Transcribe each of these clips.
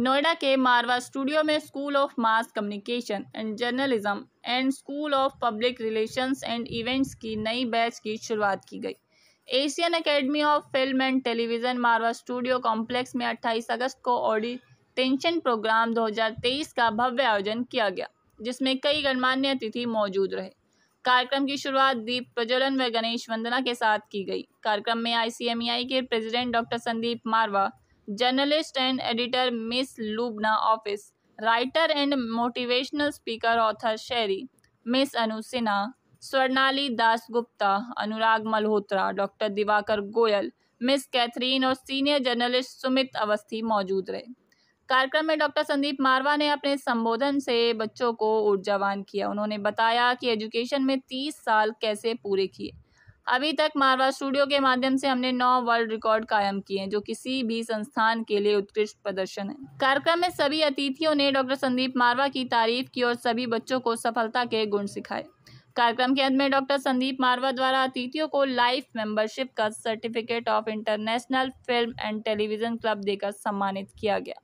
नोएडा के मारवा स्टूडियो में school of mass communication and journalism and school of public relations and events की नई batch की शुरुआत की गई। Asian academy of film and television Marwah studio complex में 28 अगस्त को ऑडिटेंशन प्रोग्राम 2023 का भव्य आयोजन किया गया, जिसमें कई गणमान्य अतिथि मौजूद रहे। कार्यक्रम की शुरुआत दीप प्रज्वलन व गणेश वंदना के साथ की गई। कार्यक्रम में ICMEI के president doctor Sandeep Marwah, journalist and editor miss Lubna ऑफिस, writer and motivational speaker author Sherry, miss Anu Sinha, Swarnali Das Gupta, Anurag Malhotra, doctor Diwakar Goyal, miss Catherine और सीनियर जर्नलिस्ट सुमित अवस्थी मौजूद रहे। कार्यक्रम में डॉक्टर संदीप मारवा ने अपने संबोधन से बच्चों को ऊर्जावान किया। उन्होंने बताया कि एजुकेशन में 30 साल कैसे पूरे किए। अभी तक मारवा स्टूडियो के माध्यम से हमने 9 वर्ल्ड रिकॉर्ड कायम किए हैं, जो किसी भी संस्थान के लिए उत्कृष्ट प्रदर्शन है। कार्यक्रम में सभी अतिथियों ने डॉक्टर संदीप मारवा की तारीफ की और सभी बच्चों को सफलता के गुण सिखाए। कार्यक्रम के अंत में डॉक्टर संदीप मारवा द्वारा अतिथियों को लाइफ मेंबरशिप का certificate of international film and television club देकर सम्मानित किया गया।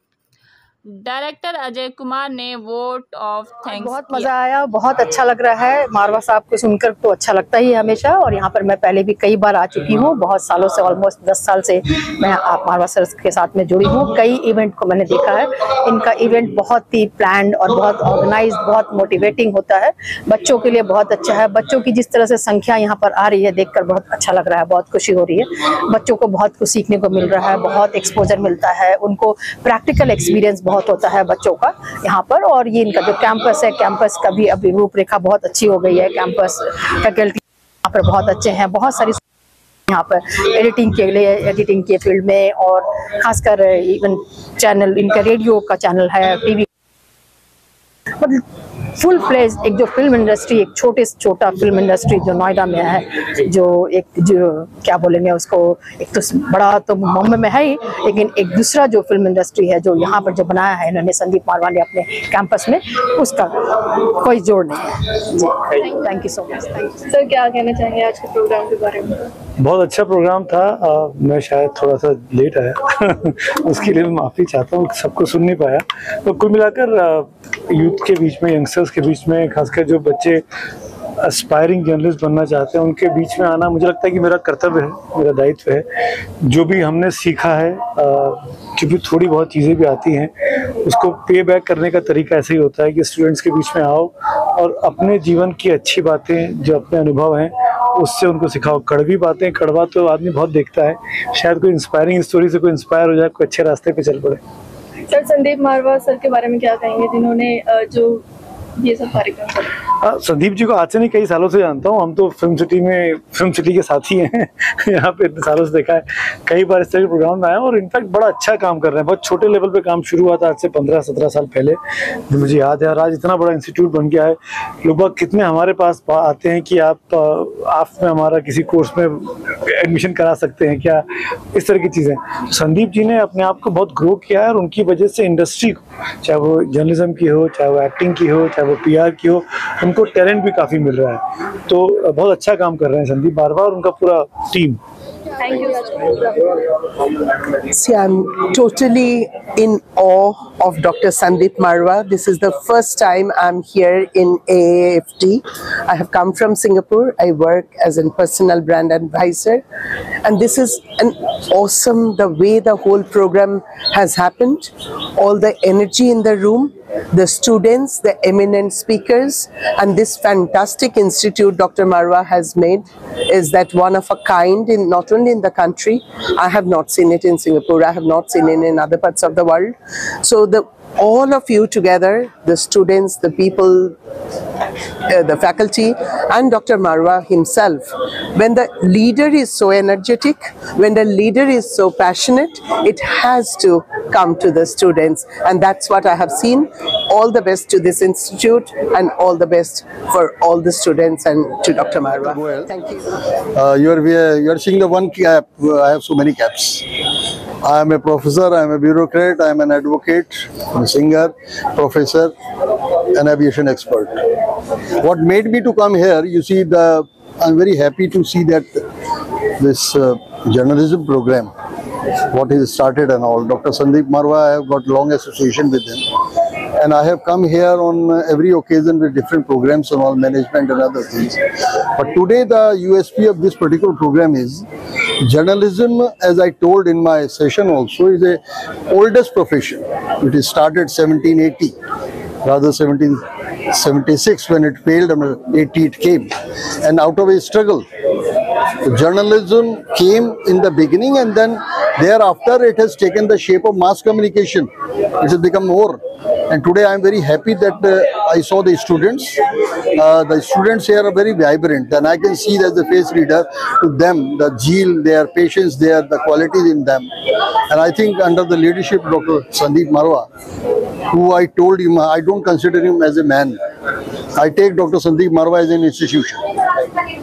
डायरेक्टर अजय कुमार ने वोट ऑफ थैंक्स बहुत मजा आया, बहुत अच्छा लग रहा है। मारवा साहब को सुनकर तो अच्छा लगता ही है हमेशा, और यहाँ पर मैं पहले भी कई बार आ चुकी हूँ। बहुत सालों से, ऑलमोस्ट 10 साल से मैं आप मारवा सर के साथ में जुड़ी हूँ। कई इवेंट को मैंने देखा है। इनका इवेंट बहुत ही प्लान्ड और बहुत ऑर्गेनाइज, बहुत मोटिवेटिंग होता है। बच्चों के लिए बहुत अच्छा है। बच्चों की जिस तरह से संख्या यहाँ पर आ रही है देखकर बहुत अच्छा लग रहा है, बहुत खुशी हो रही है। बच्चों को बहुत कुछ सीखने को मिल रहा है, बहुत एक्सपोजर मिलता है, उनको प्रैक्टिकल एक्सपीरियंस बहुत होता है बच्चों का यहाँ पर। और ये इनका जो कैंपस है, कैंपस का भी अभी रूपरेखा बहुत अच्छी हो गई है। कैंपस फैकल्टी यहाँ पर बहुत अच्छे हैं। बहुत सारी यहाँ पर एडिटिंग के लिए, एडिटिंग के फील्ड में, और खासकर इवन चैनल इनका रेडियो का चैनल है, टीवी, मतलब फुल फ्लेज एक जो फिल्म इंडस्ट्री, एक छोटे से छोटा फिल्म इंडस्ट्री जो नोएडा में है, जो क्या बोलेंगे उसको, एक तो बड़ा तो मुंबई में है ही, लेकिन एक दूसरा जो फिल्म इंडस्ट्री है जो यहाँ पर जो बनाया है इन्होंने संदीप मारवा ने अपने कैंपस में, उसका कोई जोड़ नहीं है जी। Thank you so much. Sir, क्या कहना चाहेंगे आज के प्रोग्राम के बारे में? बहुत अच्छा प्रोग्राम था। मैं शायद थोड़ा सा लेट आया उसके लिए मैं माफ़ी चाहता हूँ, सबको सुन नहीं पाया। तो कुल मिलाकर यूथ के बीच में, यंगस्टर्स के बीच में, खासकर जो बच्चे एस्पायरिंग जर्नलिस्ट बनना चाहते हैं, उनके बीच में आना मुझे लगता है कि मेरा कर्तव्य है, मेरा दायित्व है। जो भी हमने सीखा है, क्योंकि थोड़ी बहुत चीज़ें भी आती हैं, उसको पे बैक करने का तरीका ऐसे ही होता है कि स्टूडेंट्स के बीच में आओ और अपने जीवन की अच्छी बातें, जो अपने अनुभव हैं, उससे उनको सिखाओ। कड़वी बातें, कड़वा तो आदमी बहुत देखता है, शायद कोई इंस्पायरिंग स्टोरी से कोई इंस्पायर हो जाए, कोई अच्छे रास्ते पे चल पड़े। सर, संदीप मारवा सर के बारे में क्या कहेंगे, जिन्होंने जो ये सब कार्यक्रम करा? संदीप जी को आज से नहीं, कई सालों से जानता हूँ। हम तो फिल्म सिटी के साथी हैं यहाँ पे इतने सालों से देखा है, कई बार इस तरह के प्रोग्राम में आया, और इनफैक्ट बड़ा अच्छा काम कर रहे हैं। बहुत छोटे लेवल पे काम शुरू हुआ था आज से 15-17 साल पहले, जो मुझे याद है। और आज इतना बड़ा इंस्टीट्यूट बन गया है। लोग कितने हमारे पास आते हैं कि आप में हमारा किसी कोर्स में एडमिशन करा सकते हैं क्या, इस तरह की चीज़ें। संदीप जी ने अपने आप को बहुत ग्रो किया है, और उनकी वजह से इंडस्ट्री को, चाहे वो जर्नलिज्म की हो, चाहे वो एक्टिंग की हो, चाहे वो PR की हो, उनको टैलेंट भी काफ़ी मिल रहा है। तो बहुत अच्छा काम कर रहे हैं संदीप मारवा और उनका पूरा team. Thank you. See, I'm totally in awe of Dr. Sandeep Marwa. This is the first time I'm here in AAFT. I have come from Singapore. I work as a personal brand advisor. And this is an awesome, the way the whole program has happened. All the energy in the room, the students, the eminent speakers, and this fantastic institute Dr. Marwa has made is that one of a kind, in not only in the country. I have not seen it in Singapore. I have not seen it in other parts of the world. So all of you together, the students, the people, the faculty, and Dr. Marwa himself, when the leader is so energetic, when the leader is so passionate, it has to come to the students, and that's what I have seen. All the best to this institute, and all the best for all the students and to Dr. Marwa. Thank you. You are seeing the one cap. I have so many caps. I am a professor, I am a bureaucrat, I am an advocate, a singer, professor, an aviation expert. What made me to come here, you see, I'm very happy to see that this journalism program what he started and all. Dr. Sandeep Marwa, I have got long association with him, and I have come here on every occasion with different programs on all management and other things. But today the USP of this particular program is journalism, as I told in my session also, is the oldest profession. It is started 1780, rather 1776 when it failed, and 80 it came. And out of a struggle, journalism came in the beginning, and then thereafter it has taken the shape of mass communication. It has become more. And today I am very happy that I saw the students. The students here are very vibrant, and I can see that the face reader to them, the zeal, their patience, their the qualities in them. And I think under the leadership of Dr. Sandeep Marwa, who I told him, I don't consider him as a man. I take Dr. Sandeep Marwa as an institution.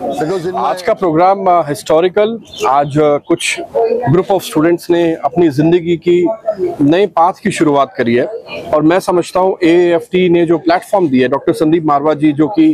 आज का programme historical, आज कुछ group of students ने अपनी ज़िंदगी की नए path की शुरुआत करी है, और मैं समझता हूँ AAFT ने जो प्लेटफॉर्म दिया है, डॉक्टर संदीप मारवा जी जो कि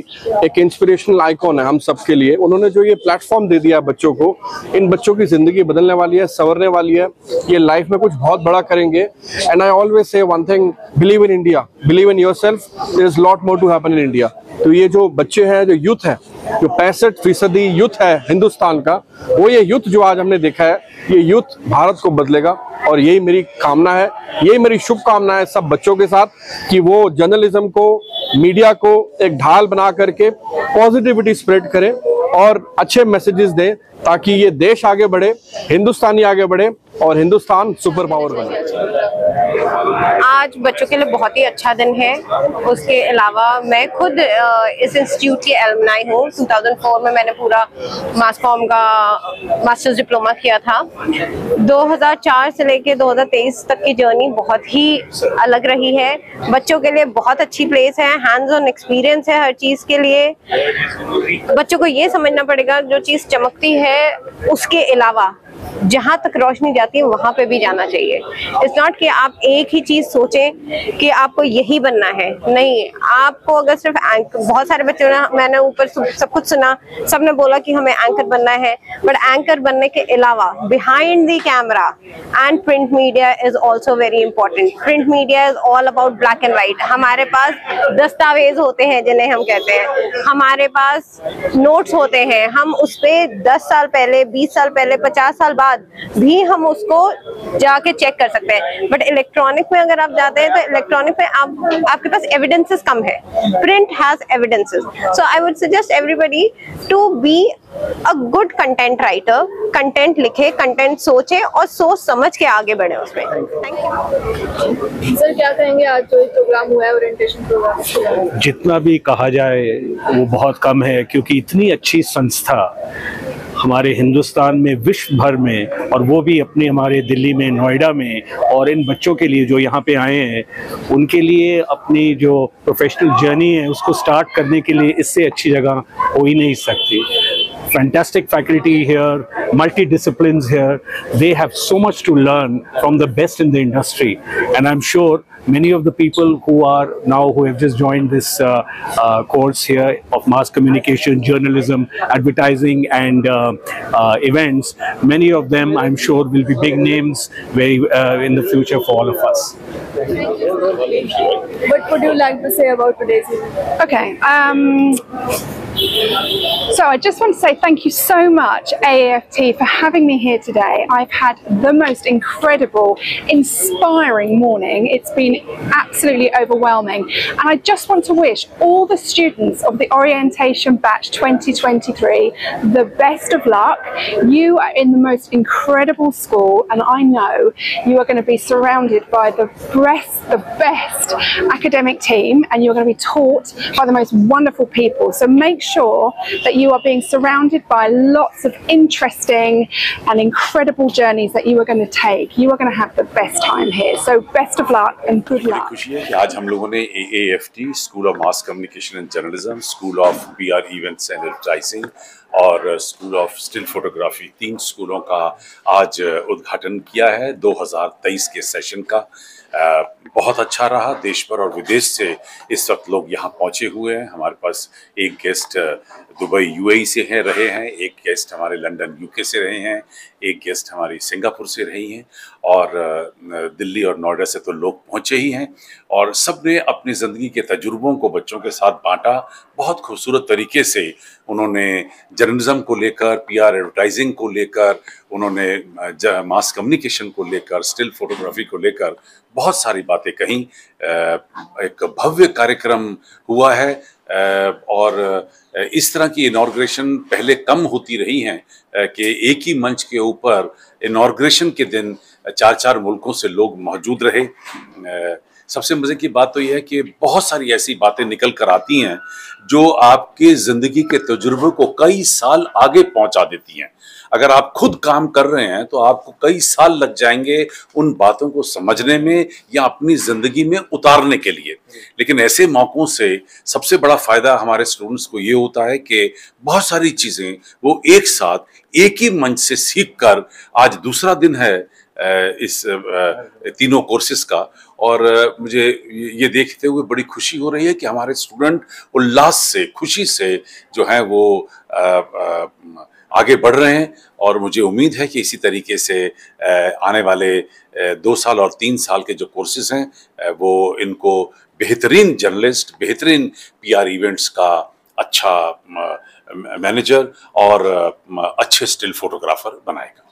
एक इंस्पिरेशनल आइकॉन है हम सब के लिए, उन्होंने जो ये प्लेटफॉर्म दे दिया बच्चों को, इन बच्चों की ज़िंदगी बदलने वाली है, संवरने वाली है, ये लाइफ में कुछ बहुत बड़ा करेंगे। And I always say one thing, believe in India, believe in yourself, there is lot more to happen in India. तो ये जो बच्चे हैं, जो यूथ है, जो 65% यूथ है हिंदुस्तान का, वो ये यूथ जो आज हमने देखा है, ये यूथ भारत को बदलेगा। और यही मेरी कामना है, यही मेरी शुभकामना है सब बच्चों के साथ, कि वो जर्नलिज्म को, मीडिया को एक ढाल बना करके पॉजिटिविटी स्प्रेड करें और अच्छे मैसेजेस दें, ताकि ये देश आगे बढ़े, हिंदुस्तानी आगे बढ़े और हिंदुस्तान सुपर पावर बने। आज बच्चों के लिए बहुत ही अच्छा दिन है। उसके अलावा मैं खुद इस इंस्टीट्यूट की एलुमनाई हूँ। 2004 में मैंने पूरा मास कॉम का मास्टर्स डिप्लोमा किया था। 2004 से लेके 2023 तक की जर्नी बहुत ही अलग रही है। बच्चों के लिए बहुत अच्छी प्लेस है, हैंड्स ऑन एक्सपीरियंस है हर चीज़ के लिए। बच्चों को ये समझना पड़ेगा जो चीज़ चमकती है उसके अलावा जहाँ तक रोशनी जाती है वहाँ पे भी जाना चाहिए। इट्स नॉट कि आप एक ही चीज़ सोचें कि आपको यही बनना है, नहीं। आपको अगर सिर्फ एंकर, बहुत सारे बच्चों ने, मैंने ऊपर सब कुछ सुना, सबने बोला कि हमें एंकर बनना है, बट एंकर बनने के अलावा behind the camera and print media is also very important. Print media is all about black and white. हमारे पास दस्तावेज होते हैं जिन्हें हम कहते हैं, हमारे पास नोट्स होते हैं, हम उस पर 10 साल पहले, 20 साल पहले, 50 साल बाद भी हम उसको जाके चेक कर सकते हैं। बट इलेक्ट्रॉनिक में अगर आप जाते हैं तो इलेक्ट्रॉनिक में आपके पास एविडेंसेस कम है। Print has evidences. So I would suggest everybody to be a good content writer. Content लिखे, कंटेंट सोचे और सोच समझ के आगे बढ़े उसमें। Thank you. सर क्या कहेंगे, आज जो प्रोग्राम हुआ है, ओरिएंटेशन प्रोग्राम, जितना भी कहा जाए वो बहुत कम है, क्योंकि इतनी अच्छी संस्था हमारे हिंदुस्तान में, विश्व भर में, और वो भी अपने हमारे दिल्ली में, नोएडा में, और इन बच्चों के लिए जो यहाँ पे आए हैं उनके लिए अपनी जो प्रोफेशनल जर्नी है उसको स्टार्ट करने के लिए इससे अच्छी जगह हो ही नहीं सकती। Fantastic faculty here, multidisciplines here. They have so much to learn from the best in the industry, and I'm sure many of the people who have just joined this course here of mass communication, journalism, advertising, and events, many of them I'm sure will be big names in the future for all of us. what would you like to say about today's event? Okay. So I just want to say thank you so much, AAFT, for having me here today. I've had the most incredible, inspiring morning. It's been absolutely overwhelming. And I just want to wish all the students of the Orientation Batch 2023 the best of luck. You are in the most incredible school, and I know you are going to be surrounded by the best academic team, and you're going to be taught by the most wonderful people. So make sure that you are being surrounded by lots of interesting and incredible journeys that you are going to take. You are going to have the best time here. So best of luck and good luck. खुशी है कि आज हम लोगों ने AAFT, school of mass communication and journalism, school of PR events and advertising और school of still photography, 3 स्कूलों का आज उद्घाटन किया है 2023 के सेशन का। बहुत अच्छा रहा। देश भर और विदेश से इस वक्त लोग यहाँ पहुँचे हुए हैं। हमारे पास एक गेस्ट दुबई यूएई से रहे हैं, एक गेस्ट हमारे लंदन यूके से रहे हैं, एक गेस्ट हमारी सिंगापुर से रही हैं, और दिल्ली और नोएडा से तो लोग पहुँचे ही हैं। और सब ने अपनी ज़िंदगी के तजुर्बों को बच्चों के साथ बांटा। बहुत खूबसूरत तरीके से उन्होंने जर्नलिज्म को लेकर, पीआर एडवर्टाइजिंग को लेकर, उन्होंने मास कम्युनिकेशन को लेकर, स्टिल फोटोग्राफी को लेकर बहुत सारी बातें कहीं। एक भव्य कार्यक्रम हुआ है, और इस तरह की इनॉर्ग्रेशन पहले कम होती रही हैं कि एक ही मंच के ऊपर इनॉर्ग्रेशन के दिन 4-4 मुल्कों से लोग मौजूद रहे। सबसे मज़े की बात तो यह है कि बहुत सारी ऐसी बातें निकल कर आती हैं जो आपके ज़िंदगी के तजुर्बे को कई साल आगे पहुंचा देती हैं। अगर आप खुद काम कर रहे हैं तो आपको कई साल लग जाएंगे उन बातों को समझने में या अपनी ज़िंदगी में उतारने के लिए। लेकिन ऐसे मौक़ों से सबसे बड़ा फ़ायदा हमारे स्टूडेंट्स को ये होता है कि बहुत सारी चीज़ें वो एक साथ एक ही मंच से सीख कर, आज दूसरा दिन है इस तीनों कोर्सेज का, और मुझे ये देखते हुए बड़ी खुशी हो रही है कि हमारे स्टूडेंट उल्लास से, खुशी से जो हैं वो आगे बढ़ रहे हैं। और मुझे उम्मीद है कि इसी तरीके से आने वाले 2 साल और 3 साल के जो कोर्सेज हैं वो इनको बेहतरीन जर्नलिस्ट, बेहतरीन पीआर इवेंट्स का अच्छा मैनेजर और अच्छे स्टिल फोटोग्राफर बनाएगा।